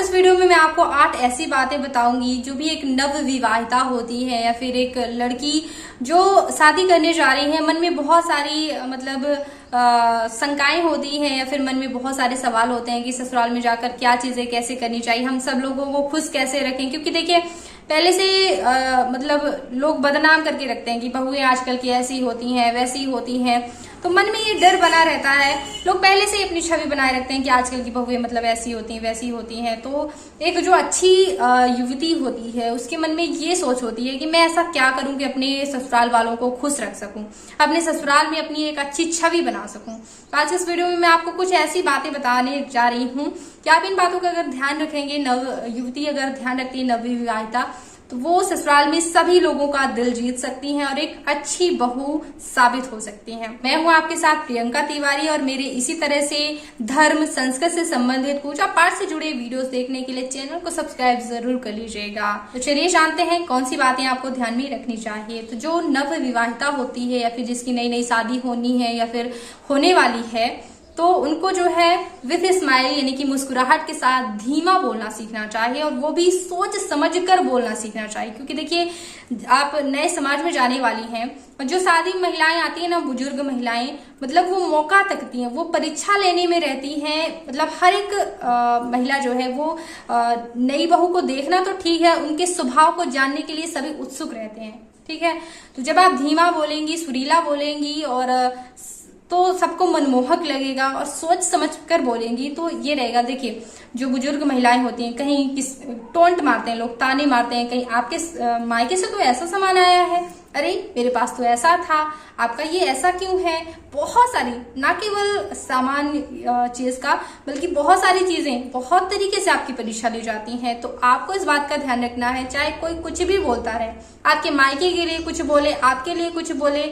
इस वीडियो में मैं आपको 8 ऐसी बातें बताऊंगी जो भी एक नव विवाहिता होती है या फिर एक लड़की जो शादी करने जा रही है, मन में बहुत सारी शंकाएं होती हैं या फिर मन में बहुत सारे सवाल होते हैं कि ससुराल में जाकर क्या चीजें कैसे करनी चाहिए, हम सब लोगों को खुश कैसे रखें। क्योंकि देखिए पहले से लोग बदनाम करके रखते हैं कि बहुएं आजकल की ऐसी होती हैं वैसी होती हैं, तो मन में ये डर बना रहता है। लोग पहले से ही अपनी छवि बनाए रखते हैं कि आजकल की बहुएं ऐसी होती हैं वैसी होती हैं। तो एक जो अच्छी युवती होती है उसके मन में ये सोच होती है कि मैं ऐसा क्या करूं कि अपने ससुराल वालों को खुश रख सकूं, अपने ससुराल में अपनी एक अच्छी छवि बना सकूं। तो आज इस वीडियो में मैं आपको कुछ ऐसी बातें बताने जा रही हूं कि आप इन बातों का अगर ध्यान रखेंगे, नव युवती अगर ध्यान रखती है, नव विवाहिता, तो वो ससुराल में सभी लोगों का दिल जीत सकती हैं और एक अच्छी बहू साबित हो सकती हैं। मैं हूं आपके साथ प्रियंका तिवारी और मेरे इसी तरह से धर्म संस्कृत से संबंधित पूजा पाठ से जुड़े वीडियोस देखने के लिए चैनल को सब्सक्राइब जरूर कर लीजिएगा। तो चलिए जानते हैं कौन सी बातें आपको ध्यान में रखनी चाहिए। तो जो नव विवाहिता होती है या फिर जिसकी नई नई शादी होनी है या फिर होने वाली है, तो उनको जो है विथ स्माइल यानी कि मुस्कुराहट के साथ धीमा बोलना सीखना चाहिए और वो भी सोच समझकर बोलना सीखना चाहिए। क्योंकि देखिए आप नए समाज में जाने वाली हैं और जो शादी महिलाएं आती हैं ना, बुजुर्ग महिलाएं, वो मौका तकती हैं, वो परीक्षा लेने में रहती हैं। हर एक महिला जो है वो नई बहू को देखना तो ठीक है, उनके स्वभाव को जानने के लिए सभी उत्सुक रहते हैं। ठीक है, तो जब आप धीमा बोलेंगी, सुरीला बोलेंगी और तो सबको मनमोहक लगेगा और सोच समझ कर बोलेंगी तो ये रहेगा। देखिए जो बुजुर्ग महिलाएं होती हैं, कहीं किस टोंट मारते हैं लोग, ताने मारते हैं, कहीं आपके मायके से तो ऐसा सामान आया है, अरे मेरे पास तो ऐसा था, आपका ये ऐसा क्यों है। बहुत सारी, ना केवल सामान चीज का बल्कि बहुत सारी चीजें बहुत तरीके से आपकी परीक्षा ली जाती हैं। तो आपको इस बात का ध्यान रखना है, चाहे कोई कुछ भी बोलता रहे, आपके मायके के लिए कुछ बोले, आपके लिए कुछ बोले,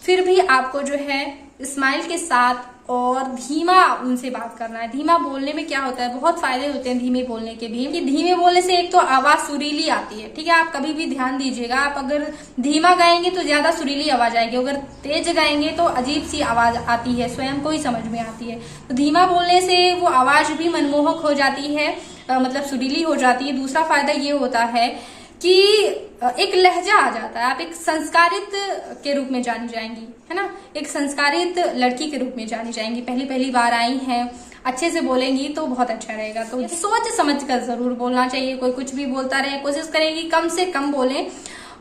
फिर भी आपको जो है स्माइल के साथ और धीमा उनसे बात करना है। धीमा बोलने में क्या होता है, बहुत फायदे होते हैं धीमे बोलने के भी। कि धीमे बोलने से एक तो आवाज सुरीली आती है। ठीक है, आप कभी भी ध्यान दीजिएगा, आप अगर धीमा गाएंगे तो ज्यादा सुरीली आवाज आएगी, अगर तेज गाएंगे तो अजीब सी आवाज आती है, स्वयं को ही समझ में आती है। तो धीमा बोलने से वो आवाज भी मनमोहक हो जाती है, सुरीली हो जाती है। दूसरा फायदा ये होता है कि एक लहजा आ जाता है, आप एक संस्कारित के रूप में जानी जाएंगी, है ना, एक संस्कारित लड़की के रूप में जानी जाएंगी। पहली बार आई हैं, अच्छे से बोलेंगी तो बहुत अच्छा रहेगा। तो सोच समझ कर जरूर बोलना चाहिए। कोई कुछ भी बोलता रहे, कोशिश करें कि कम से कम बोलें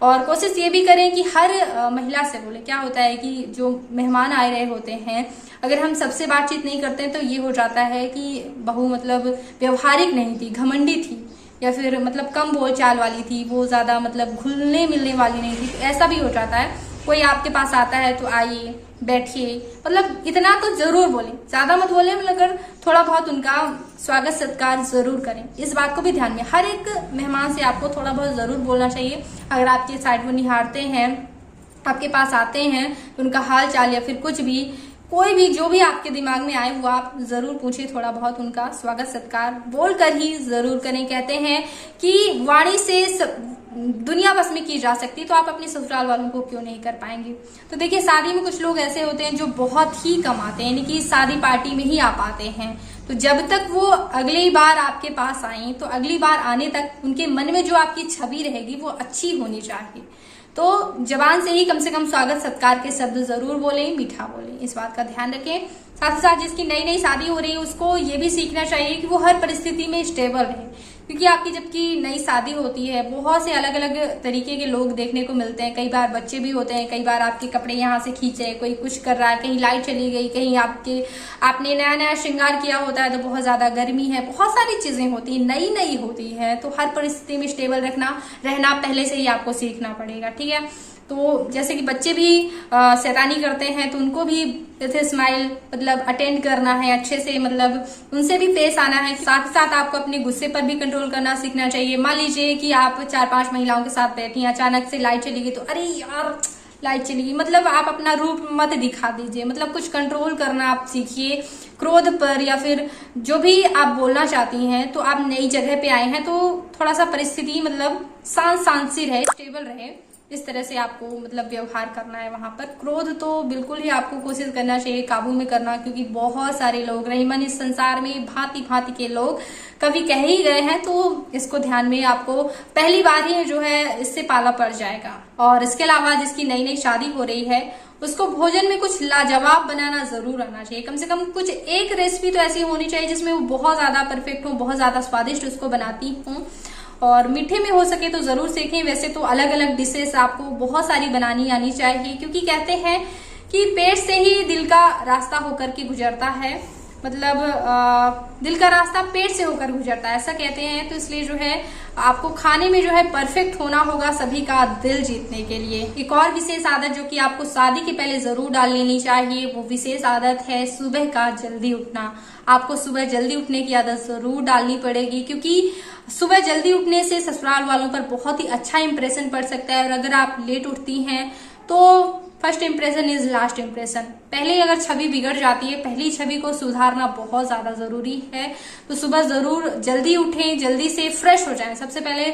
और कोशिश ये भी करें कि हर महिला से बोले। क्या होता है कि जो मेहमान आए रहे होते हैं, अगर हम सबसे बातचीत नहीं करते तो ये हो जाता है कि बहू व्यवहारिक नहीं थी, घमंडी थी या फिर कम बोलचाल वाली थी, वो ज्यादा घुलने मिलने वाली नहीं थी। तो ऐसा भी हो जाता है। कोई आपके पास आता है तो आइए, बैठिए, इतना तो जरूर बोलें, ज्यादा मत बोले, मगर थोड़ा बहुत उनका स्वागत सत्कार जरूर करें। इस बात को भी ध्यान में, हर एक मेहमान से आपको थोड़ा बहुत जरूर बोलना चाहिए। अगर आपके साइड वो निहारते हैं, आपके पास आते हैं, तो उनका हाल चाल या फिर कुछ भी, कोई भी जो भी आपके दिमाग में आए वो आप जरूर पूछिए, थोड़ा बहुत उनका स्वागत सत्कार बोलकर ही जरूर करें। कहते हैं कि वाणी से दुनिया बस में की जा सकती, तो आप अपने ससुराल वालों को क्यों नहीं कर पाएंगे। तो देखिए शादी में कुछ लोग ऐसे होते हैं जो बहुत ही कम आते हैं, यानी कि शादी पार्टी में ही आ पाते हैं। तो जब तक वो अगली बार आपके पास आई, तो अगली बार आने तक उनके मन में जो आपकी छवि रहेगी वो अच्छी होनी चाहिए। तो जबान से ही कम से कम स्वागत सत्कार के शब्द जरूर बोलें, मीठा बोलें, इस बात का ध्यान रखें। साथ ही साथ जिसकी नई नई शादी हो रही है उसको ये भी सीखना चाहिए कि वो हर परिस्थिति में स्टेबल रहे। क्योंकि आपकी जबकि नई शादी होती है, बहुत से अलग अलग तरीके के लोग देखने को मिलते हैं। कई बार बच्चे भी होते हैं, कई बार आपके कपड़े यहाँ से खींचे, कोई कुछ कर रहा है, कहीं लाइट चली गई, कहीं आपने नया नया श्रृंगार किया होता है तो बहुत ज्यादा गर्मी है, बहुत सारी चीजें होती है, नई नई होती है। तो हर परिस्थिति में स्टेबल रहना पहले से ही आपको सीखना पड़ेगा। ठीक है, तो जैसे कि बच्चे भी शैतानी करते हैं तो उनको भी स्माइल अटेंड करना है, अच्छे से उनसे भी पेश आना है। साथ ही साथ आपको अपने गुस्से पर भी कंट्रोल करना सीखना चाहिए। मान लीजिए कि आप 4-5 महिलाओं के साथ बैठी, अचानक से लाइट चली गई तो अरे यार लाइट चली गई, आप अपना रूप मत दिखा दीजिए, कुछ कंट्रोल करना आप सीखिए क्रोध पर, या फिर जो भी आप बोलना चाहती हैं। तो आप नई जगह पे आए हैं तो थोड़ा सा परिस्थिति शांत सी रहे, स्टेबल रहे, इस तरह से आपको मतलब व्यवहार करना है वहां पर। क्रोध तो बिल्कुल ही आपको कोशिश करना चाहिए काबू में करना, क्योंकि बहुत सारे लोग रहीमन इस संसार में भांति भांति के लोग कभी कह ही गए हैं, तो इसको ध्यान में आपको पहली बार ही जो है इससे पाला पड़ जाएगा। और इसके अलावा जिसकी नई नई शादी हो रही है उसको भोजन में कुछ लाजवाब बनाना जरूर आना चाहिए। कम से कम कुछ एक रेसिपी तो ऐसी होनी चाहिए जिसमें वो बहुत ज्यादा परफेक्ट हो, बहुत ज्यादा स्वादिष्ट उसको बनाती हूँ। और मीठे में हो सके तो जरूर सीखें। वैसे तो अलग अलग डिशेस आपको बहुत सारी बनानी आनी चाहिए, क्योंकि कहते हैं कि पेट से ही दिल का रास्ता होकर के गुजरता है, मतलब दिल का रास्ता पेट से होकर गुजरता है, ऐसा कहते हैं। तो इसलिए जो है आपको खाने में जो है परफेक्ट होना होगा सभी का दिल जीतने के लिए। एक और विशेष आदत जो कि आपको शादी के पहले जरूर डाल लेनी चाहिए, वो विशेष आदत है सुबह का जल्दी उठना। आपको सुबह जल्दी उठने की आदत जरूर डालनी पड़ेगी, क्योंकि सुबह जल्दी उठने से ससुराल वालों पर बहुत ही अच्छा इंप्रेशन पड़ सकता है। और अगर आप लेट उठती हैं तो first impression is last impression. पहले अगर छवि बिगड़ जाती है, पहली छवि को सुधारना बहुत ज्यादा जरूरी है। तो सुबह जरूर जल्दी उठें, जल्दी से फ्रेश हो जाएं। सबसे पहले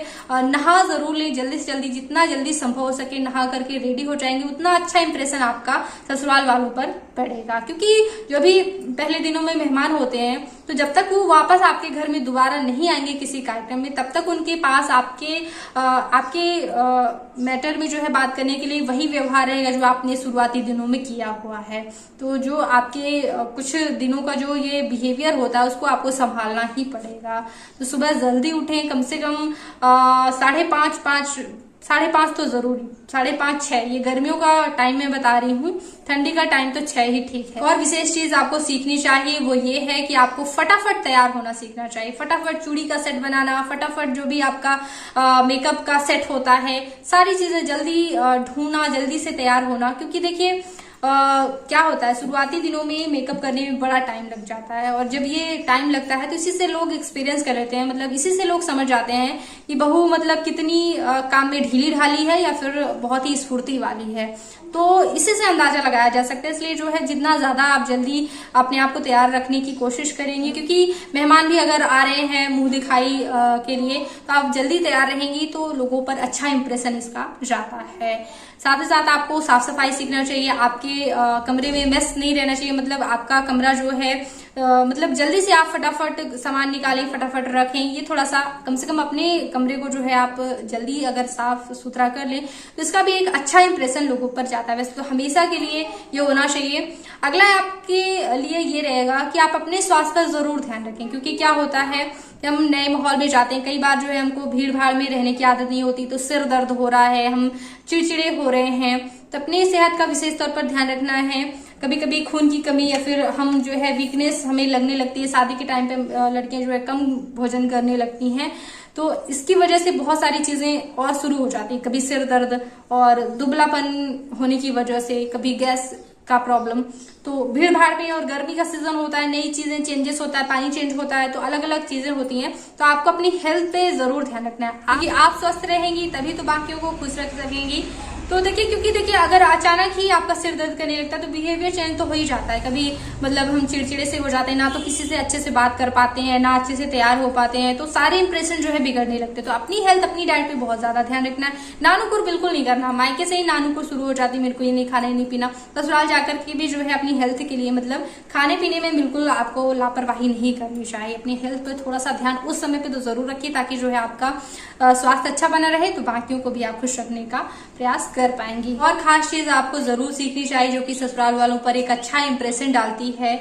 नहा जरूर लें, जल्दी से जल्दी, जितना जल्दी संभव हो सके नहा करके रेडी हो जाएंगे, उतना अच्छा इंप्रेशन आपका ससुराल वालों पर पड़ेगा। क्योंकि जो भी पहले दिनों में मेहमान होते हैं, तो जब तक वो वापस आपके घर में दोबारा नहीं आएंगे किसी कार्यक्रम में, तब तक उनके पास आपके मैटर में जो है बात करने के लिए वही व्यवहार रहेगा जो आपने शुरुआती दिनों में किया हुआ है। तो जो आपके कुछ दिनों का जो ये बिहेवियर होता है उसको आपको संभालना ही पड़ेगा। तो सुबह जल्दी उठें, कम से कम 5:30 तो जरूरी, 5:30 6, ये गर्मियों का टाइम मैं बता रही हूँ, ठंडी का टाइम तो 6 ही ठीक है। और विशेष चीज आपको सीखनी चाहिए वो ये है कि आपको फटाफट तैयार होना सीखना चाहिए। फटाफट चूड़ी का सेट बनाना, फटाफट जो भी आपका मेकअप का सेट होता है, सारी चीजें जल्दी ढूंढना, जल्दी से तैयार होना। क्योंकि देखिए क्या होता है, शुरुआती दिनों में मेकअप करने में बड़ा टाइम लग जाता है, और जब ये टाइम लगता है तो इसी से लोग एक्सपीरियंस कर लेते हैं, मतलब इसी से लोग समझ जाते हैं कि बहू मतलब कितनी काम में ढीली ढाली है या फिर बहुत ही स्फूर्ति वाली है। तो इसी से अंदाजा लगाया जा सकता है। इसलिए जो है जितना ज्यादा आप जल्दी अपने आप को तैयार रखने की कोशिश करेंगे, क्योंकि मेहमान भी अगर आ रहे हैं मुंह दिखाई के लिए, तो आप जल्दी तैयार रहेंगी तो लोगों पर अच्छा इंप्रेशन इसका जाता है। साथ ही साथ आपको साफ सफाई सीखना चाहिए। आपके कमरे में मेस नहीं रहना चाहिए, मतलब आपका कमरा जो है मतलब जल्दी से आप फटाफट सामान निकालें, फटाफट रखें। ये थोड़ा सा कम से कम अपने कमरे को जो है आप जल्दी अगर साफ सुथरा कर लें तो इसका भी एक अच्छा इंप्रेशन लोगों पर जाता है। वैसे तो हमेशा के लिए ये होना चाहिए। अगला आपके लिए ये रहेगा कि आप अपने स्वास्थ्य पर जरूर ध्यान रखें, क्योंकि क्या होता है जब हम नए माहौल में जाते हैं, कई बार जो है हमको भीड़ भाड़ में रहने की आदत नहीं होती, तो सिर दर्द हो रहा है, हम चिड़चिड़े हो रहे हैं, तो अपनी सेहत का विशेष तौर पर ध्यान रखना है। कभी कभी खून की कमी या फिर हम जो है वीकनेस हमें लगने लगती है, शादी के टाइम पे लड़कियां जो है कम भोजन करने लगती हैं, तो इसकी वजह से बहुत सारी चीजें और शुरू हो जाती है। कभी सिर दर्द और दुबलापन होने की वजह से, कभी गैस का प्रॉब्लम। तो भीड़ भाड़ में और गर्मी का सीजन होता है, नई चीजें चेंजेस होता है, पानी चेंज होता है, तो अलग अलग चीजें होती हैं। तो आपको अपनी हेल्थ पे जरूर ध्यान रखना है, क्योंकि आप स्वस्थ रहेंगी तभी तो बाकियों को खुश रख सकेंगी। तो देखिए, क्योंकि देखिए अगर अचानक ही आपका सिर दर्द करने लगता है तो बिहेवियर चेंज तो हो ही जाता है। कभी मतलब हम चिड़चिड़े से हो जाते हैं, ना तो किसी से अच्छे से बात कर पाते हैं, ना अच्छे से तैयार हो पाते हैं, तो सारे इंप्रेशन जो है बिगड़ने लगते हैं। तो अपनी हेल्थ, अपनी डाइट पे बहुत ज्यादा ध्यान रखना है। नानुकुर बिल्कुल नहीं करना, मायके से ही नानुकुर शुरू हो जाती, मेरे को ये नहीं खाना, नहीं पीना। ससुराल जाकर के भी जो है अपनी हेल्थ के लिए मतलब खाने पीने में बिल्कुल आपको लापरवाही नहीं करनी चाहिए। अपनी हेल्थ पे थोड़ा सा ध्यान उस समय पे तो जरूर रखिए, ताकि जो है आपका स्वास्थ्य अच्छा बना रहे, तो बाकियों को भी आप खुश रखने का प्रयास कर पाएंगी। और खास चीज आपको जरूर सीखनी चाहिए जो कि ससुराल वालों पर एक अच्छा इंप्रेशन डालती है,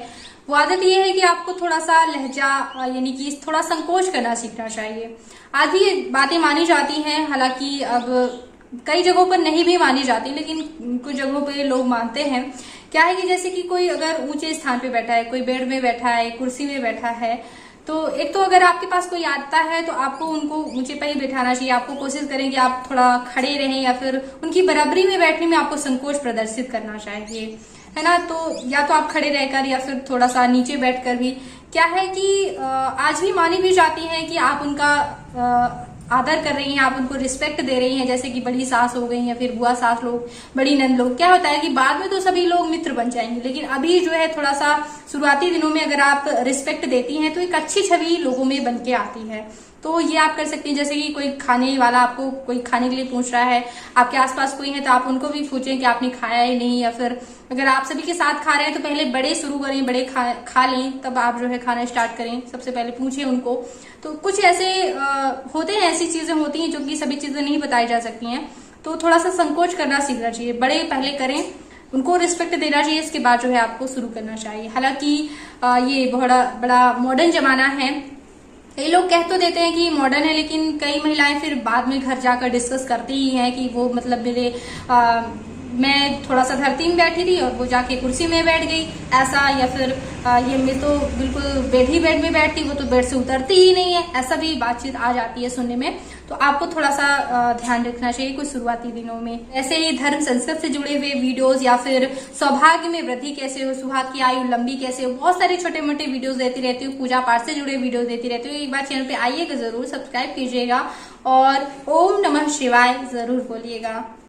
वो आदत ये है कि आपको थोड़ा सा लहजा यानी कि थोड़ा संकोच करना सीखना चाहिए। आज भी ये बातें मानी जाती हैं, हालांकि अब कई जगहों पर नहीं भी मानी जाती, लेकिन कुछ जगहों पे लोग मानते हैं। क्या है कि जैसे कि कोई अगर ऊंचे स्थान पे बैठा है, कोई बेड में बैठा है, कुर्सी में बैठा है, तो एक तो अगर आपके पास कोई आता है तो आपको उनको ऊंचे पे ही बैठाना चाहिए। आपको कोशिश करें कि आप थोड़ा खड़े रहें, या फिर उनकी बराबरी में बैठने में आपको संकोच प्रदर्शित करना चाहिए, है ना। तो या तो आप खड़े रहकर या फिर थोड़ा सा नीचे बैठकर भी, क्या है कि आज भी मानी भी जाती है कि आप उनका आदर कर रही हैं, आप उनको रिस्पेक्ट दे रही हैं, जैसे कि बड़ी सास हो गई या फिर बुआ सास लोग, बड़ी नंद लोग, क्या होता है कि बाद में तो सभी लोग मित्र बन जाएंगे, लेकिन अभी जो है थोड़ा सा शुरुआती दिनों में अगर आप रिस्पेक्ट देती हैं तो एक अच्छी छवि लोगों में बन के आती है। तो ये आप कर सकती हैं, जैसे कि कोई खाने वाला आपको कोई खाने के लिए पूछ रहा है, आपके आसपास कोई है तो आप उनको भी पूछें कि आपने खाया है नहीं, या फिर अगर आप सभी के साथ खा रहे हैं तो पहले बड़े शुरू करें, बड़े खा लें, तब आप जो है खाना स्टार्ट करें, सबसे पहले पूछें उनको। तो कुछ ऐसे होते हैं, ऐसी चीजें होती हैं जो कि सभी चीजें नहीं बताई जा सकती हैं, तो थोड़ा सा संकोच करना सीखना चाहिए, बड़े पहले करें, उनको रिस्पेक्ट देना चाहिए, इसके बाद जो है आपको शुरू करना चाहिए। हालांकि ये बहुत बड़ा मॉडर्न जमाना है, कई लोग कह तो देते हैं कि मॉडर्न है, लेकिन कई महिलाएं फिर बाद में घर जाकर डिस्कस करती ही हैं कि वो मतलब मेरे मैं थोड़ा सा धरती में बैठी थी और वो जाके कुर्सी में बैठ गई, ऐसा, या फिर ये मैं तो बिल्कुल बेड में बैठती, वो तो बेड से उतरती ही नहीं है, ऐसा भी बातचीत आ जाती है सुनने में। तो आपको थोड़ा सा ध्यान रखना चाहिए कुछ शुरुआती दिनों में। ऐसे ही धर्म संस्कृत से जुड़े हुए वीडियोस, या फिर सौभाग्य में वृद्धि कैसे हो, सुहाग की आयु लंबी कैसे हो, बहुत सारे छोटे मोटे वीडियोस देती रहती हूँ, पूजा पाठ से जुड़े वीडियोस देती रहती हूँ। एक बार चैनल पे आइएगा जरूर, सब्सक्राइब कीजिएगा और ओम नमः शिवाय जरूर बोलिएगा।